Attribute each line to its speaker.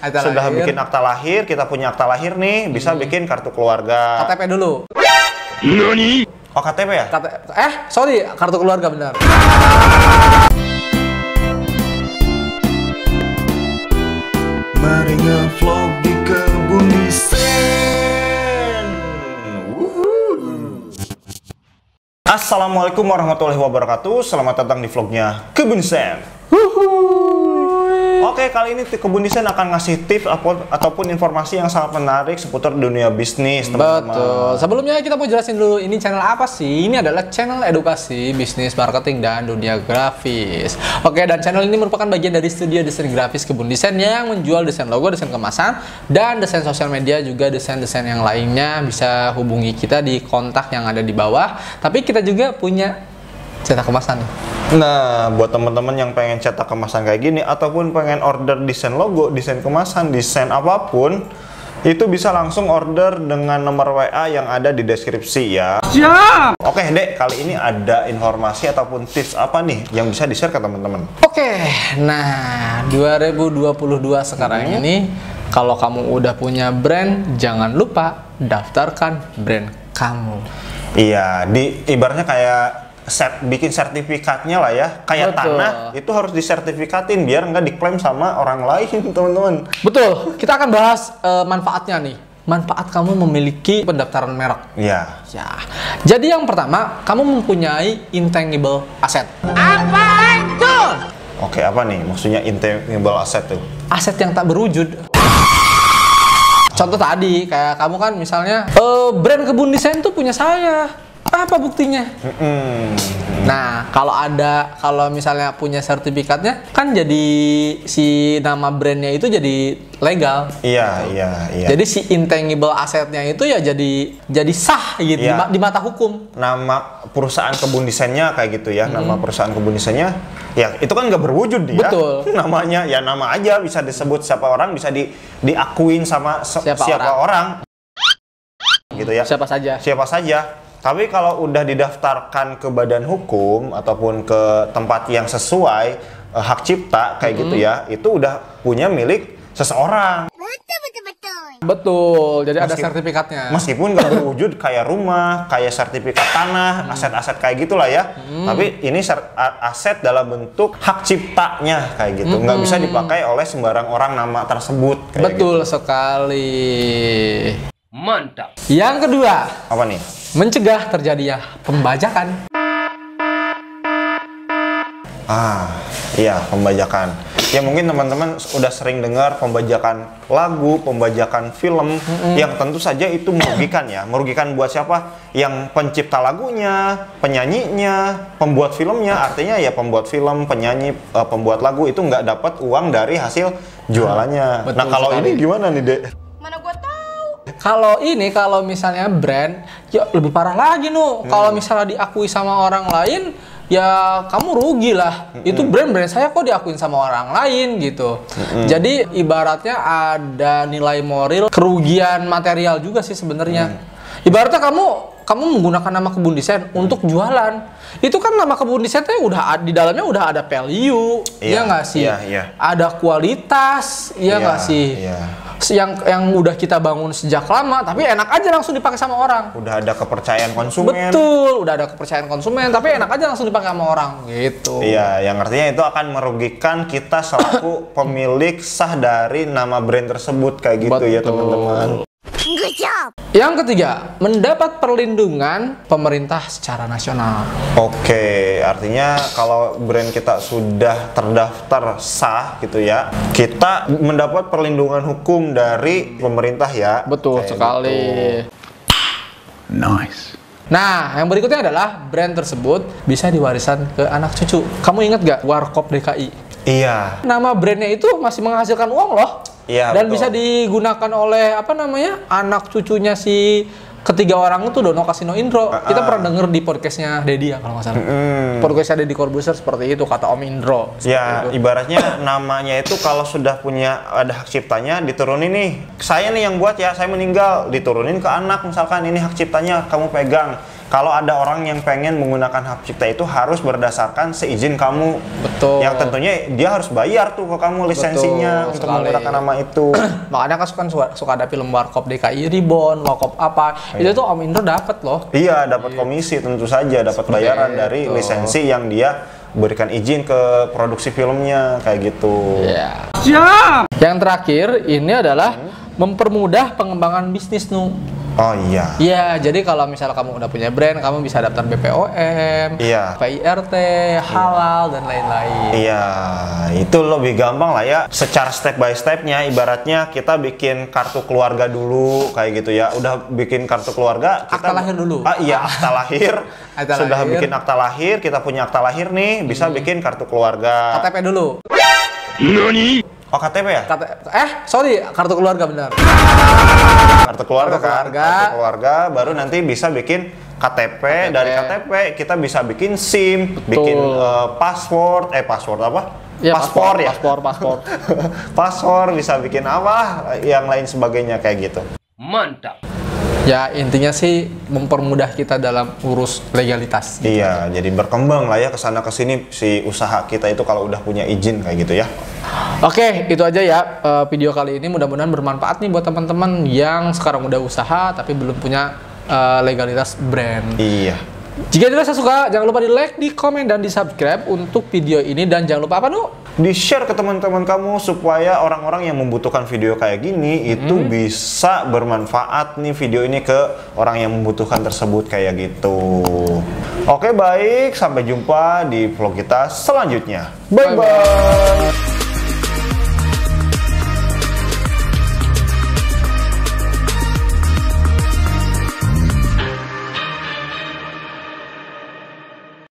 Speaker 1: Sudah bikin akta lahir, kita punya akta lahir nih, bisa bikin kartu keluarga.
Speaker 2: KTP dulu.
Speaker 1: Nani? Oh, KTP ya?
Speaker 2: Sorry, kartu keluarga benar.
Speaker 1: Mari nge-vlog di Kebun Desain. Assalamualaikum warahmatullahi wabarakatuh. Selamat datang di vlognya Kebun Desain. Oke, kali ini Kebun Desain akan ngasih tips ataupun informasi yang sangat menarik seputar dunia bisnis, teman-teman.
Speaker 2: Betul. Sebelumnya kita mau jelasin dulu ini channel apa sih? Ini adalah channel edukasi, bisnis, marketing, dan dunia grafis. Oke, dan channel ini merupakan bagian dari studio desain grafis Kebun Desain yang menjual desain logo, desain kemasan, dan desain sosial media, juga desain-desain yang lainnya. Bisa hubungi kita di kontak yang ada di bawah. Tapi kita juga punya cetak kemasan nih.
Speaker 1: Nah, buat teman-teman yang pengen cetak kemasan kayak gini ataupun pengen order desain logo, desain kemasan, desain apapun, itu bisa langsung order dengan nomor WA yang ada di deskripsi ya. Siap. Oke, Dek, kali ini ada informasi ataupun tips apa nih yang bisa di-share ke teman-teman?
Speaker 2: Oke, nah 2022 sekarang ini kalau kamu udah punya brand, jangan lupa daftarkan brand kamu.
Speaker 1: Iya, ibaratnya kayak bikin sertifikatnya lah ya, kayak
Speaker 2: Betul.
Speaker 1: tanah itu harus disertifikatin biar nggak diklaim sama orang lain, teman-teman.
Speaker 2: Betul, kita akan bahas manfaatnya nih. Manfaat kamu memiliki pendaftaran merek.
Speaker 1: Iya.
Speaker 2: Ya. Jadi yang pertama, kamu mempunyai intangible asset.
Speaker 3: Apaan tuh?
Speaker 1: Oke, apa nih maksudnya intangible asset tuh?
Speaker 2: Aset yang tak berwujud. Contoh tadi, kayak kamu kan misalnya, brand Kebun Desain tuh punya saya. Apa buktinya? Nah, kalau misalnya punya sertifikatnya, kan jadi si nama brandnya itu jadi legal.
Speaker 1: Iya.
Speaker 2: Jadi si intangible asetnya itu ya jadi sah gitu di mata hukum.
Speaker 1: Nama perusahaan Kebun Desainnya kayak gitu ya, nama perusahaan Kebun Desainnya, ya itu kan nggak berwujud dia.
Speaker 2: Betul.
Speaker 1: Namanya ya nama aja, bisa disebut siapa orang, bisa diakuin sama siapa orang. Gitu ya.
Speaker 2: Siapa saja. Tapi kalau udah didaftarkan ke badan hukum ataupun ke tempat yang sesuai hak cipta kayak gitu ya, itu udah punya milik seseorang. Betul. Jadi ada sertifikatnya.
Speaker 1: Meskipun nggak berwujud kayak rumah, kayak sertifikat tanah, aset-aset kayak gitulah ya. Tapi ini aset dalam bentuk hak ciptanya kayak gitu. Nggak bisa dipakai oleh sembarang orang nama tersebut. Kayak
Speaker 2: Betul
Speaker 1: gitu.
Speaker 2: sekali.
Speaker 3: Mantap.
Speaker 2: Yang kedua,
Speaker 1: Apa nih?
Speaker 2: mencegah terjadinya pembajakan.
Speaker 1: Iya, pembajakan. Ya mungkin teman-teman udah sering dengar pembajakan lagu, pembajakan film, yang tentu saja itu merugikan ya. Merugikan buat siapa? Yang pencipta lagunya, penyanyinya, pembuat filmnya. Artinya ya pembuat film, penyanyi, pembuat lagu itu nggak dapat uang dari hasil jualannya.
Speaker 2: Betul
Speaker 1: Nah kalau
Speaker 2: sekali.
Speaker 1: ini gimana nih, Dek?
Speaker 3: Mana gua tahu.
Speaker 2: Kalau misalnya brand, ya lebih parah lagi Kalau misalnya diakui sama orang lain, ya kamu rugi lah. Itu brand saya kok diakuin sama orang lain gitu. Jadi ibaratnya ada nilai moral, kerugian material juga sih sebenarnya. Ibaratnya kamu menggunakan nama Kebun Desain untuk jualan. Itu kan nama Kebun Desain udah di dalamnya udah ada value, ya nggak sih?
Speaker 1: Iya.
Speaker 2: Ada kualitas, ya nggak sih?
Speaker 1: Iya.
Speaker 2: Yang udah kita bangun sejak lama, tapi enak aja langsung dipakai sama orang.
Speaker 1: Udah ada kepercayaan konsumen.
Speaker 2: Betul, udah ada kepercayaan konsumen, tapi enak aja langsung dipakai sama orang gitu.
Speaker 1: Iya, yang artinya itu akan merugikan kita selaku pemilik sah dari nama brand tersebut kayak gitu.
Speaker 2: Betul.
Speaker 1: Ya teman-teman.
Speaker 3: Good job.
Speaker 2: Yang ketiga, mendapat perlindungan pemerintah secara nasional.
Speaker 1: Oke, artinya kalau brand kita sudah terdaftar sah gitu ya, kita mendapat perlindungan hukum dari pemerintah ya.
Speaker 2: Betul
Speaker 1: Kayak
Speaker 2: sekali.
Speaker 1: gitu.
Speaker 4: Nice.
Speaker 2: Nah, yang berikutnya adalah brand tersebut bisa diwariskan ke anak cucu. Kamu ingat gak Warkop DKI?
Speaker 1: Iya.
Speaker 2: Nama brandnya itu masih menghasilkan uang loh.
Speaker 1: Iya,
Speaker 2: Dan
Speaker 1: betul.
Speaker 2: bisa digunakan oleh anak cucunya si ketiga orang itu, Dono Kasino Indro. Kita pernah denger di podcastnya Deddy ya kalau nggak salah. Podcastnya Deddy Corbuzier seperti itu, kata Om Indro.
Speaker 1: Ya,
Speaker 2: itu.
Speaker 1: ibaratnya namanya itu kalau sudah punya ada hak ciptanya diturunin nih. Saya nih yang buat ya, saya meninggal, diturunin ke anak misalkan ini hak ciptanya kamu pegang. kalau ada orang yang pengen menggunakan hak cipta itu harus berdasarkan seizin kamu.
Speaker 2: Betul.
Speaker 1: Yang tentunya dia harus bayar tuh ke kamu lisensinya
Speaker 2: Betul
Speaker 1: untuk
Speaker 2: sekali.
Speaker 1: menggunakan nama itu.
Speaker 2: Makanya kan suka ada film Warkop DKI Reborn, Warkop apa. Itu tuh Om Indro dapat loh.
Speaker 1: Iya, dapat komisi tentu saja, dapat bayaran dari lisensi yang dia berikan izin ke produksi filmnya kayak gitu.
Speaker 2: Iya. Yang terakhir ini adalah mempermudah pengembangan bisnis Nu.
Speaker 1: Oh iya.
Speaker 2: Iya, jadi kalau misalnya kamu udah punya brand, kamu bisa daftar BPOM,
Speaker 1: Iya.
Speaker 2: PIRT, halal dan lain-lain.
Speaker 1: Iya, itu lebih gampang lah ya. Secara step by stepnya, ibaratnya kita bikin kartu keluarga dulu kayak gitu ya. Udah bikin kartu keluarga, kita
Speaker 2: Akta lahir dulu.
Speaker 1: Ah iya, akta lahir.
Speaker 2: Akta
Speaker 1: Sudah
Speaker 2: lahir.
Speaker 1: bikin akta lahir, kita punya akta lahir nih, bisa bikin kartu keluarga.
Speaker 2: KTP dulu.
Speaker 1: Oh KTP ya?
Speaker 2: Sorry, kartu keluarga benar.
Speaker 1: Kartu keluarga kan?
Speaker 2: keluarga.
Speaker 1: Kartu keluarga, baru nanti bisa bikin KTP. Dari KTP kita bisa bikin SIM, bikin password apa?
Speaker 2: Ya,
Speaker 1: paspor ya?
Speaker 2: Paspor.
Speaker 1: Paspor, bisa bikin apa, yang lain sebagainya kayak gitu.
Speaker 5: Mantap.
Speaker 2: Ya, intinya sih mempermudah kita dalam urus legalitas.
Speaker 1: Iya, jadi berkembang lah ya kesana kesini si usaha kita itu kalau udah punya izin kayak gitu ya.
Speaker 2: Oke, itu aja ya video kali ini. Mudah-mudahan bermanfaat nih buat teman-teman yang sekarang udah usaha tapi belum punya legalitas brand.
Speaker 1: Iya.
Speaker 2: Jika dirasa suka, jangan lupa di like, di komen, dan di subscribe untuk video ini. Dan jangan lupa apa, Nu?
Speaker 1: Di-share ke teman-teman kamu supaya orang-orang yang membutuhkan video kayak gini itu bisa bermanfaat nih video ini ke orang yang membutuhkan tersebut kayak gitu. Oke, baik. Sampai jumpa di vlog kita selanjutnya. Bye-bye.